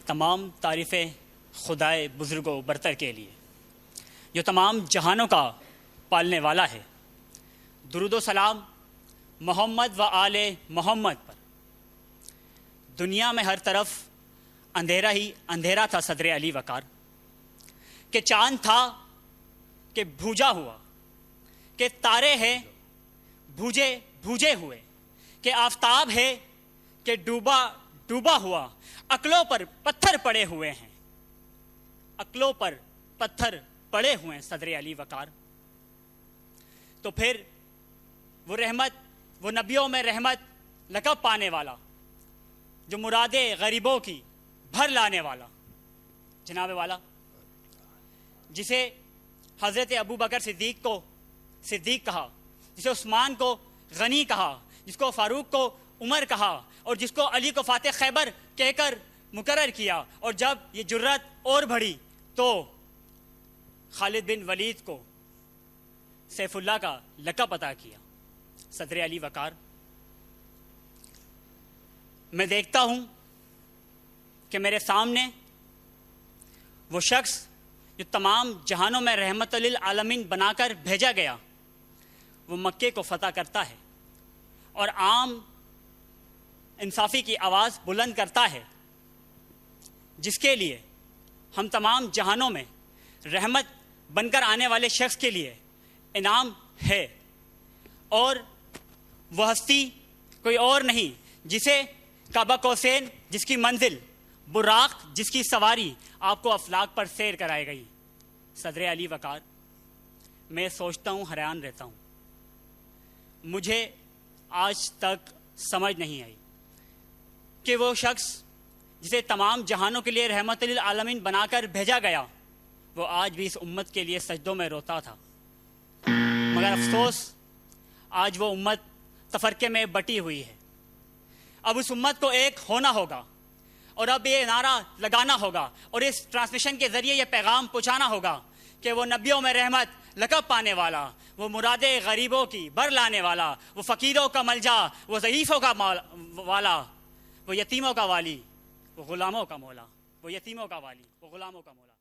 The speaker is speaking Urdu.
تمام تعریفیں خدائے بزرگ و برتر کے لیے جو تمام جہانوں کا پالنے والا ہے۔ درود و سلام محمد و آل محمد پر۔ دنیا میں ہر طرف اندھیرا ہی اندھیرا تھا صدر علی وقار، کہ چاند تھا کہ بھوجا ہوا، کہ تارے ہیں بھوجے ہوئے، کہ آفتاب ہے کہ ڈوبا ہوا، عقلوں پر پتھر پڑے ہوئے ہیں، عقلوں پر پتھر پڑے ہوئے ہیں صدر علی وقار۔ تو پھر وہ رحمت، وہ نبیوں میں رحمت لقب پانے والا، جو مرادیں غریبوں کی بھر لانے والا، جناب والا، جسے حضرت ابو بکر صدیق کو صدیق کہا، جسے عثمان کو غنی کہا، جس کو فاروق کو عمر کہا، اور جس کو علی کو فاتح خیبر کہہ کر مقرر کیا، اور جب یہ جرت اور بڑھی تو خالد بن ولید کو سیف اللہ کا لقب عطا کیا، صدر علی وقار۔ میں دیکھتا ہوں کہ میرے سامنے وہ شخص جو تمام جہانوں میں رحمت للعالمین بنا کر بھیجا گیا، وہ مکے کو فتح کرتا ہے اور عام انصافی کی آواز بلند کرتا ہے، جس کے لیے ہم تمام جہانوں میں رحمت بن کر آنے والے شخص کے لیے انعام ہے، اور وہ ہستی کوئی اور نہیں جسے کعبہ قوسین جس کی منزل، براق جس کی سواری آپ کو افلاک پر سیر کرائے گئی، صدر علی وقار۔ میں سوچتا ہوں، حیران رہتا ہوں، مجھے آج تک سمجھ نہیں آئی کہ وہ شخص جسے تمام جہانوں کے لیے رحمت للعالمین بنا کر بھیجا گیا، وہ آج بھی اس امت کے لیے سجدوں میں روتا تھا۔ مگر افسوس، آج وہ امت تفرقے میں بٹی ہوئی ہے۔ اب اس امت کو ایک ہونا ہوگا، اور اب یہ نعرہ لگانا ہوگا، اور اس ٹرانسمیشن کے ذریعے یہ پیغام پہنچانا ہوگا کہ وہ نبیوں میں رحمت لقب پانے والا، وہ مرادیں غریبوں کی بر لانے والا، وہ فقیروں کا ملجا، وہ ضعیفوں کا والا، وہ یتیموں کا والی، وہ غلاموں کا مولا، وہ یتیموں کا والی، وہ غلاموں کا مولا۔